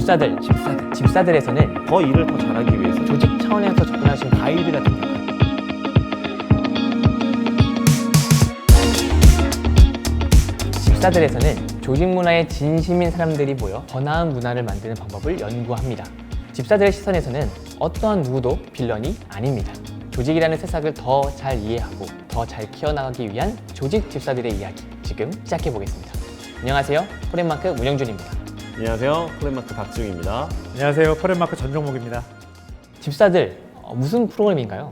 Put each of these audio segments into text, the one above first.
집사들에서는 더 일을 더 잘하기 위해서 조직 차원에서 접근하신 가이드 같은 역할. 집사들에서는 조직 문화에 진심인 사람들이 모여 더 나은 문화를 만드는 방법을 연구합니다. 집사들의 시선에서는 어떠한 누구도 빌런이 아닙니다. 조직이라는 새싹을 더 잘 이해하고 더 잘 키워나가기 위한 조직 집사들의 이야기, 지금 시작해 보겠습니다. 안녕하세요, 포렌마크 문영준입니다. 안녕하세요, 플랜마크 박지웅입니다. 안녕하세요, 포렌마크 전종목입니다. 집사들, 무슨 프로그램인가요?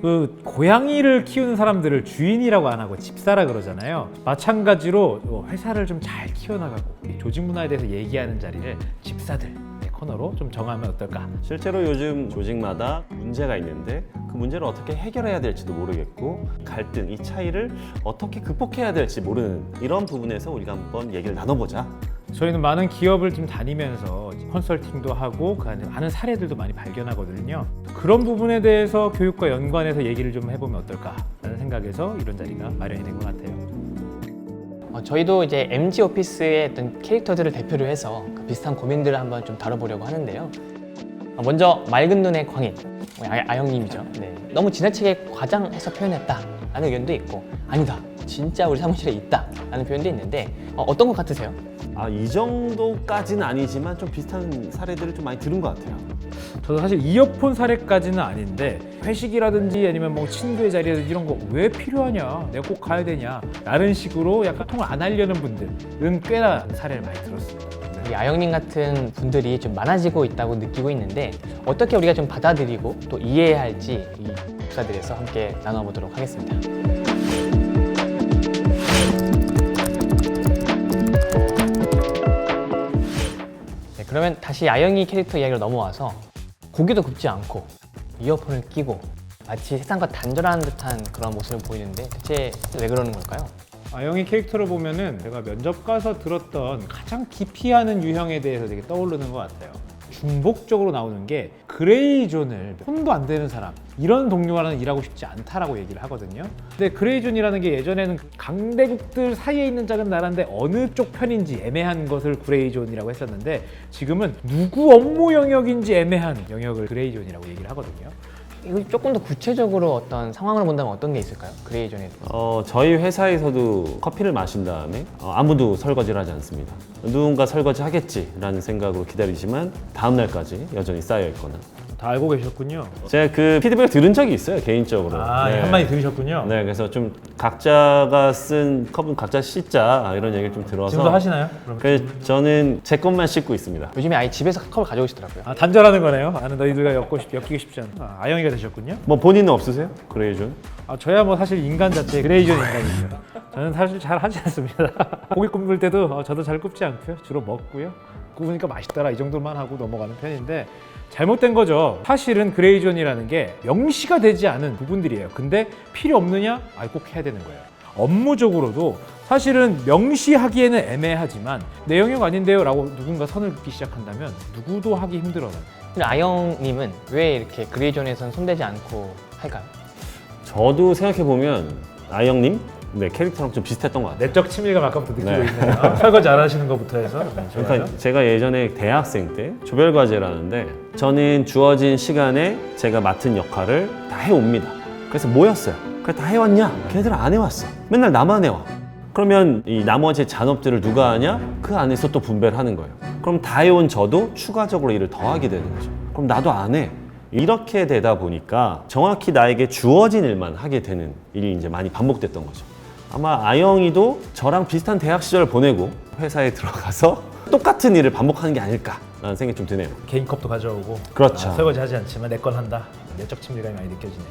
그 고양이를 키우는 사람들을 주인이라고 안 하고 집사라 그러잖아요. 마찬가지로 회사를 좀 잘 키워나가고 조직 문화에 대해서 얘기하는 자리를 집사들 코너로 좀 정하면 어떨까? 실제로 요즘 조직마다 문제가 있는데 그 문제를 어떻게 해결해야 될지도 모르겠고 갈등, 이 차이를 어떻게 극복해야 될지 모르는 이런 부분에서 우리가 한번 얘기를 나눠보자. 저희는 많은 기업을 좀 다니면서 컨설팅도 하고 그 안에 많은 사례들도 많이 발견하거든요. 그런 부분에 대해서 교육과 연관해서 얘기를 좀 해보면 어떨까라는 생각에서 이런 자리가 마련이 된 것 같아요. 저희도 이제 MG 오피스의 어떤 캐릭터들을 대표로 해서 그 비슷한 고민들을 한번 좀 다뤄보려고 하는데요. 먼저 맑은 눈의 광인, 아영님이죠. 네. 너무 지나치게 과장해서 표현했다라는 의견도 있고, 아니다, 진짜 우리 사무실에 있다라는 표현도 있는데 어떤 것 같으세요? 이 정도까지는 아니지만 좀 비슷한 사례들을 좀 많이 들은 것 같아요. 저도 사실 이어폰 사례까지는 아닌데 회식이라든지 아니면 뭐 친구의 자리라든지 이런 거 왜 필요하냐, 내가 꼭 가야 되냐 라는 식으로 약간 통을 안 하려는 분들은 꽤나 사례를 많이 들었습니다. 우리 아영님 같은 분들이 좀 많아지고 있다고 느끼고 있는데 어떻게 우리가 좀 받아들이고 또 이해해야 할지 이 집사들에서 함께 나눠보도록 하겠습니다. 네, 그러면 다시 아영이 캐릭터 이야기로 넘어와서 고개도 굽지 않고 이어폰을 끼고 마치 세상과 단절하는 듯한 그런 모습을 보이는데 대체 왜 그러는 걸까요? 아영이 캐릭터를 보면은 제가 면접 가서 들었던 가장 기피하는 유형에 대해서 되게 떠오르는 것 같아요. 중복적으로 나오는 게 그레이존을 손도 안 대는 사람, 이런 동료와는 일하고 싶지 않다라고 얘기를 하거든요. 근데 그레이존이라는 게 예전에는 강대국들 사이에 있는 작은 나라인데 어느 쪽 편인지 애매한 것을 그레이존이라고 했었는데 지금은 누구 업무 영역인지 애매한 영역을 그레이존이라고 얘기를 하거든요. 이거 조금 더 구체적으로 어떤 상황을 본다면 어떤 게 있을까요? 그레이존에 저희 회사에서도 커피를 마신 다음에 아무도 설거지를 하지 않습니다. 누군가 설거지 하겠지라는 생각으로 기다리지만 다음 날까지 여전히 쌓여 있거나. 다 알고 계셨군요. 제가 그 피드백을 들은 적이 있어요, 개인적으로. 네. 한마디 들으셨군요. 네, 그래서 좀 각자가 쓴 컵은 각자 씻자 이런 얘기를 좀 들어서. 지금도 하시나요? 그래서 저는 제 것만 씻고 있습니다. 요즘에 아예 집에서 컵을 가져오시더라고요. 단절하는 거네요. 나는 너희들과 엮이고 싶지 않다. 아영이가 되셨군요. 뭐 본인은 없으세요? 그레이존? 저야 뭐 사실 인간 자체 그레이존 인간이죠. 저는 사실 잘 하지 않습니다. 고기 굽을 때도 저도 잘 굽지 않고요. 주로 먹고요. 구우니까 맛있더라 이 정도만 하고 넘어가는 편인데 잘못된 거죠. 사실은 그레이존이라는 게 명시가 되지 않은 부분들이에요. 근데 필요 없느냐? 꼭 해야 되는 거예요. 업무적으로도 사실은 명시하기에는 애매하지만 내 영역 아닌데요 라고 누군가 선을 긋기 시작한다면 누구도 하기 힘들어요. 근데 아영님은 왜 이렇게 그레이존에선 손대지 않고 할까요? 저도 생각해보면 아영님? 네, 캐릭터랑 좀 비슷했던 것 같아요. 내적 친밀감 아까부터 느끼고 네. 있네요. 설거지 안 하시는 것부터 해서. 그러니까 제가 예전에 대학생 때 조별과제라는데 저는 주어진 시간에 제가 맡은 역할을 다 해옵니다. 그래서 모였어요. 그래 다 해왔냐? 걔네들 안 해왔어. 맨날 나만 해와. 그러면 이 나머지 잔업들을 누가 하냐? 그 안에서 또 분배를 하는 거예요. 그럼 다 해온 저도 추가적으로 일을 더 하게 되는 거죠. 그럼 나도 안 해. 이렇게 되다 보니까 정확히 나에게 주어진 일만 하게 되는 일이 이제 많이 반복됐던 거죠. 아마 아영이도 저랑 비슷한 대학 시절을 보내고 회사에 들어가서 똑같은 일을 반복하는 게 아닐까라는 생각이 좀 드네요. 개인 컵도 가져오고. 그렇죠. 설거지 하지 않지만 내 건 한다. 내적 친밀감이 많이 느껴지네요.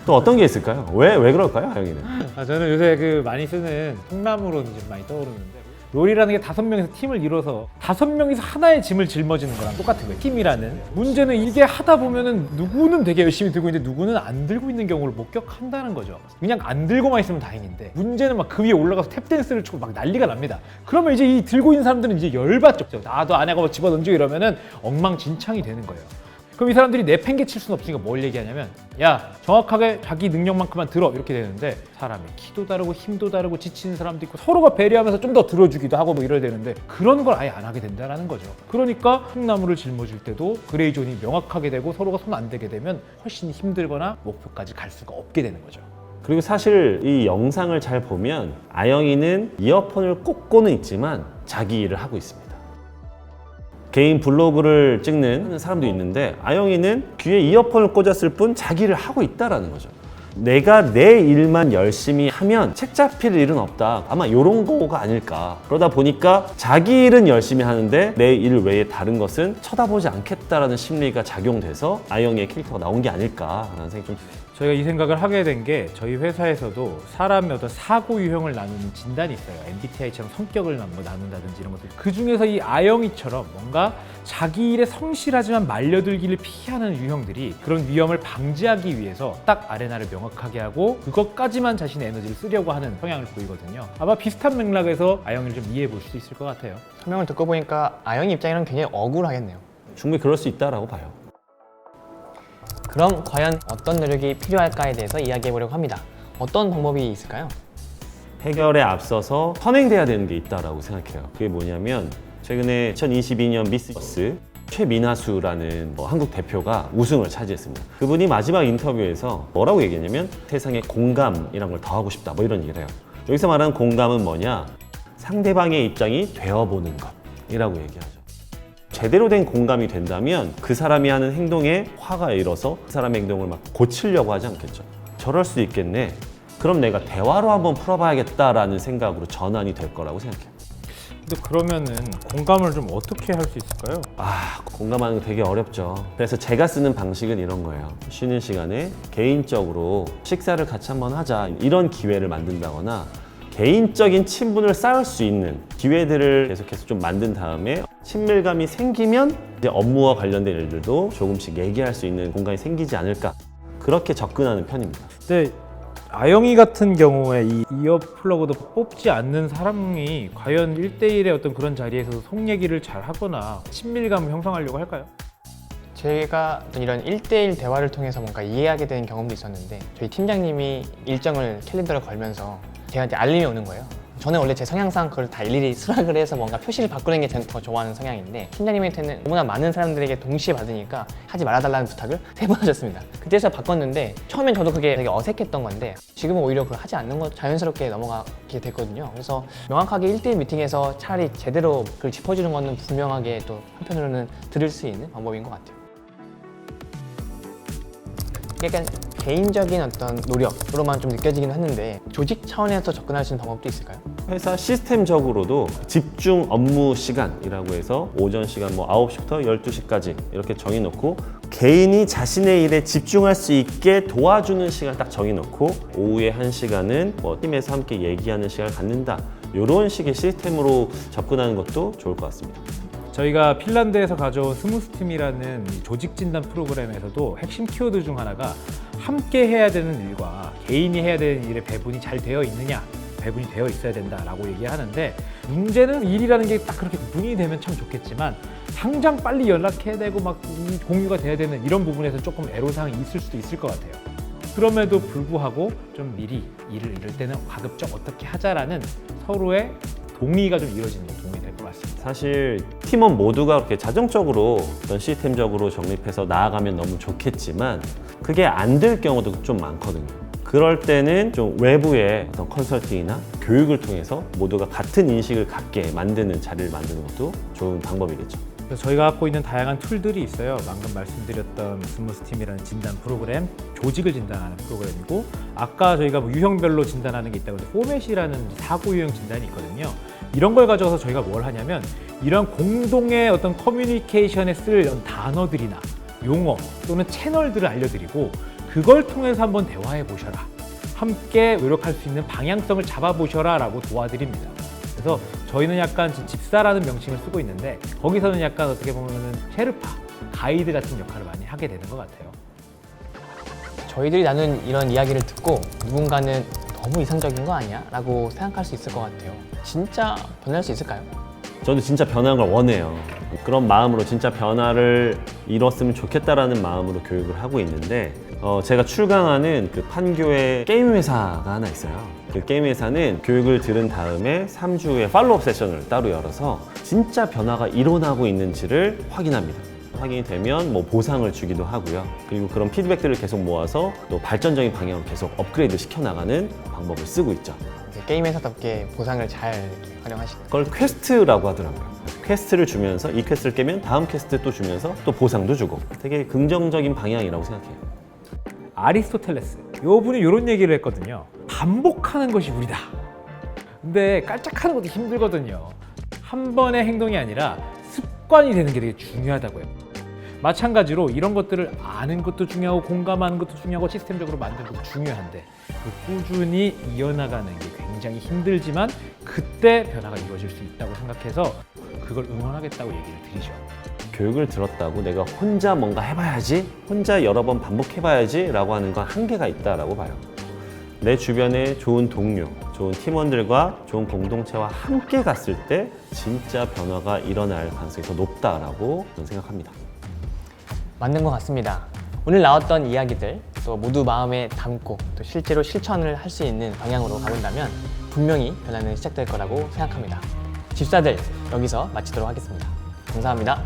또 어떤 게 있을까요? 왜 그럴까요, 아영이는? 저는 요새 많이 쓰는 통나무론이 좀 많이 떠오르는데 롤이라는 게 5명이서 팀을 이뤄서 5명이서 하나의 짐을 짊어지는 거랑 똑같은 거예요. 팀이라는. 문제는 이게 하다 보면은 누구는 되게 열심히 들고 있는데 누구는 안 들고 있는 경우를 목격한다는 거죠. 그냥 안 들고만 있으면 다행인데 문제는 막 그 위에 올라가서 탭댄스를 추고 막 난리가 납니다. 그러면 이제 이 들고 있는 사람들은 이제 열받죠. 나도 안 하고 집어던지고 이러면은 엉망진창이 되는 거예요. 그럼 이 사람들이 내팽개칠 수는 없으니까 뭘 얘기하냐면 야 정확하게 자기 능력만큼만 들어 이렇게 되는데 사람이 키도 다르고 힘도 다르고 지치는 사람도 있고 서로가 배려하면서 좀 더 들어주기도 하고 뭐 이래야 되는데 그런 걸 아예 안 하게 된다는 거죠. 그러니까 콩나물을 짊어질 때도 그레이존이 명확하게 되고 서로가 손 안 대게 되면 훨씬 힘들거나 목표까지 갈 수가 없게 되는 거죠. 그리고 사실 이 영상을 잘 보면 아영이는 이어폰을 꽂고는 있지만 자기 일을 하고 있습니다. 개인 블로그를 찍는 사람도 있는데 아영이는 귀에 이어폰을 꽂았을 뿐 자기 일을 하고 있다라는 거죠. 내가 내 일만 열심히 하면 책 잡힐 일은 없다. 아마 이런 거가 아닐까. 그러다 보니까 자기 일은 열심히 하는데 내 일 외에 다른 것은 쳐다보지 않겠다라는 심리가 작용돼서 아영이의 캐릭터가 나온 게 아닐까라는 생각이 좀 들어요. 저희가 이 생각을 하게 된 게 저희 회사에서도 사람의 어떤 사고 유형을 나누는 진단이 있어요. MBTI처럼 성격을 나눈다든지 이런 것들. 그 중에서 이 아영이처럼 뭔가 자기 일에 성실하지만 말려들기를 피하는 유형들이 그런 위험을 방지하기 위해서 딱 아레나를 명확하게 하고 그것까지만 자신의 에너지를 쓰려고 하는 성향을 보이거든요. 아마 비슷한 맥락에서 아영이를 좀 이해해 볼 수 있을 것 같아요. 설명을 듣고 보니까 아영이 입장에는 굉장히 억울하겠네요. 충분히 그럴 수 있다라고 봐요. 그럼 과연 어떤 노력이 필요할까에 대해서 이야기해 보려고 합니다. 어떤 방법이 있을까요? 해결에 앞서서 선행돼야 되는 게 있다라고 생각해요. 그게 뭐냐면 최근에 2022년 미스버스 최민하수라는 한국 대표가 우승을 차지했습니다. 그분이 마지막 인터뷰에서 뭐라고 얘기했냐면 세상에 공감이란 걸 더 하고 싶다 뭐 이런 얘기를 해요. 여기서 말하는 공감은 뭐냐? 상대방의 입장이 되어보는 것이라고 얘기하죠. 제대로 된 공감이 된다면 그 사람이 하는 행동에 화가 일어서 그 사람의 행동을 막 고치려고 하지 않겠죠. 저럴 수 있겠네. 그럼 내가 대화로 한번 풀어봐야겠다라는 생각으로 전환이 될 거라고 생각해요. 근데 그러면은 공감을 좀 어떻게 할 수 있을까요? 공감하는 거 되게 어렵죠. 그래서 제가 쓰는 방식은 이런 거예요. 쉬는 시간에 개인적으로 식사를 같이 한번 하자 이런 기회를 만든다거나 개인적인 친분을 쌓을 수 있는 기회들을 계속해서 좀 만든 다음에 친밀감이 생기면 이제 업무와 관련된 일들도 조금씩 얘기할 수 있는 공간이 생기지 않을까 그렇게 접근하는 편입니다. 근데 아영이 같은 경우에 이 이어 플러그도 뽑지 않는 사람이 과연 1대1의 어떤 그런 자리에서 속 얘기를 잘 하거나 친밀감을 형성하려고 할까요? 제가 어떤 이런 1대1 대화를 통해서 뭔가 이해하게 되는 경험도 있었는데 저희 팀장님이 일정을 캘린더를 걸면서 저한테 알림이 오는 거예요. 저는 원래 제 성향상 그걸 다 일일이 수락을 해서 뭔가 표시를 바꾸는 게 저는 더 좋아하는 성향인데 팀장님한테는 너무나 많은 사람들에게 동시에 받으니까 하지 말아달라는 부탁을 3번 하셨습니다. 그때서 바꿨는데 처음엔 저도 그게 되게 어색했던 건데 지금은 오히려 그걸 하지 않는 거 자연스럽게 넘어가게 됐거든요. 그래서 명확하게 1대1 미팅에서 차라리 제대로 그걸 짚어주는 거는 분명하게 또 한편으로는 들을 수 있는 방법인 것 같아요. 약간 개인적인 어떤 노력으로만 좀 느껴지긴 했는데 조직 차원에서 접근할 수 있는 방법도 있을까요? 회사 시스템적으로도 집중 업무 시간이라고 해서 오전 시간 9시부터 12시까지 이렇게 정해놓고 개인이 자신의 일에 집중할 수 있게 도와주는 시간을 딱 정해놓고 오후에 1시간은 팀에서 함께 얘기하는 시간을 갖는다 이런 식의 시스템으로 접근하는 것도 좋을 것 같습니다. 저희가 핀란드에서 가져온 스무스팀이라는 조직 진단 프로그램에서도 핵심 키워드 중 하나가 함께 해야 되는 일과 개인이 해야 되는 일의 배분이 잘 되어 있느냐, 배분이 되어 있어야 된다라고 얘기하는데 문제는 일이라는 게 딱 그렇게 분이 되면 참 좋겠지만 당장 빨리 연락해야 되고 막 공유가 돼야 되는 이런 부분에서 조금 애로사항이 있을 수도 있을 것 같아요. 그럼에도 불구하고 좀 미리 일을 이럴 때는 가급적 어떻게 하자라는 서로의 동의가 좀 이루어지는 게 도움이 될 것 같습니다. 사실 팀원 모두가 그렇게 자정적으로 어떤 시스템적으로 정립해서 나아가면 너무 좋겠지만 그게 안 될 경우도 좀 많거든요. 그럴 때는 좀 외부의 어떤 컨설팅이나 교육을 통해서 모두가 같은 인식을 갖게 만드는 자리를 만드는 것도 좋은 방법이겠죠. 그래서 저희가 갖고 있는 다양한 툴들이 있어요. 방금 말씀드렸던 스무스팀이라는 진단 프로그램, 조직을 진단하는 프로그램이고 아까 저희가 유형별로 진단하는 게 있다고 해서 포맷이라는 사고 유형 진단이 있거든요. 이런 걸 가져와서 저희가 뭘 하냐면 이런 공동의 어떤 커뮤니케이션에 쓸 단어들이나 용어 또는 채널들을 알려드리고 그걸 통해서 한번 대화해 보셔라. 함께 노력할 수 있는 방향성을 잡아보셔라 라고 도와드립니다. 그래서 저희는 약간 집사라는 명칭을 쓰고 있는데 거기서는 약간 어떻게 보면은 셰르파, 가이드 같은 역할을 많이 하게 되는 것 같아요. 저희들이 나눈 이런 이야기를 듣고 누군가는 너무 이상적인 거 아니야? 라고 생각할 수 있을 것 같아요. 진짜 변할 수 있을까요? 저도 진짜 변하는 걸 원해요. 그런 마음으로 진짜 변화를 이뤘으면 좋겠다라는 마음으로 교육을 하고 있는데 제가 출강하는 그 판교의 게임 회사가 하나 있어요. 그 게임 회사는 교육을 들은 다음에 3주의 팔로업 세션을 따로 열어서 진짜 변화가 일어나고 있는지를 확인합니다. 확인이 되면 뭐 보상을 주기도 하고요. 그리고 그런 피드백들을 계속 모아서 또 발전적인 방향으로 계속 업그레이드 시켜나가는 방법을 쓰고 있죠. 게임 회사답게 보상을 잘 활용하시는. 그걸 퀘스트라고 하더라고요. 퀘스트를 주면서 이 퀘스트를 깨면 다음 퀘스트 또 주면서 또 보상도 주고 되게 긍정적인 방향이라고 생각해요. 아리스토텔레스 요분이 이런 얘기를 했거든요. 반복하는 것이 우리다. 근데 깔짝하는 것도 힘들거든요. 한 번의 행동이 아니라 습관이 되는 게 되게 중요하다고요. 마찬가지로 이런 것들을 아는 것도 중요하고 공감하는 것도 중요하고 시스템적으로 만드는 것도 중요한데 그 꾸준히 이어나가는 게 굉장히 힘들지만 그때 변화가 이루어질 수 있다고 생각해서 그걸 응원하겠다고 얘기를 드리죠. 교육을 들었다고 내가 혼자 뭔가 해봐야지, 혼자 여러 번 반복해봐야지 라고 하는 건 한계가 있다라고 봐요. 내 주변에 좋은 동료, 좋은 팀원들과 좋은 공동체와 함께 갔을 때 진짜 변화가 일어날 가능성이 더 높다라고 저는 생각합니다. 맞는 것 같습니다. 오늘 나왔던 이야기들 또 모두 마음에 담고 또 실제로 실천을 할 수 있는 방향으로 가본다면 분명히 변화는 시작될 거라고 생각합니다. 집사들 여기서 마치도록 하겠습니다. 감사합니다.